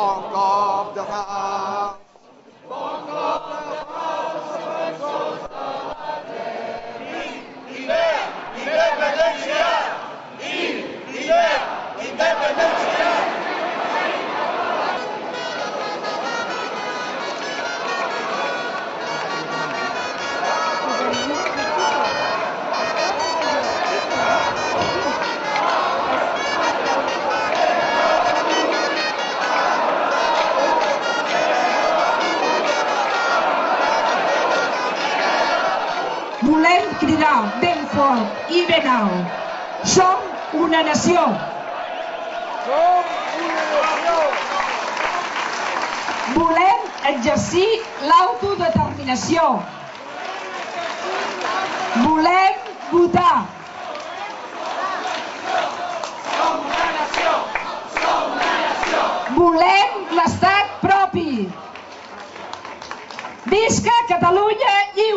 bon cop de falç. Bon cop de falç, independència! Independència! Volem cridar ben fort i ben alt. Som una nació. Som una nació! Volem exercir l'autodeterminació. Volem votar. Som una nació! Som una nació! Volem l'estat propi. Visca Catalunya lliure!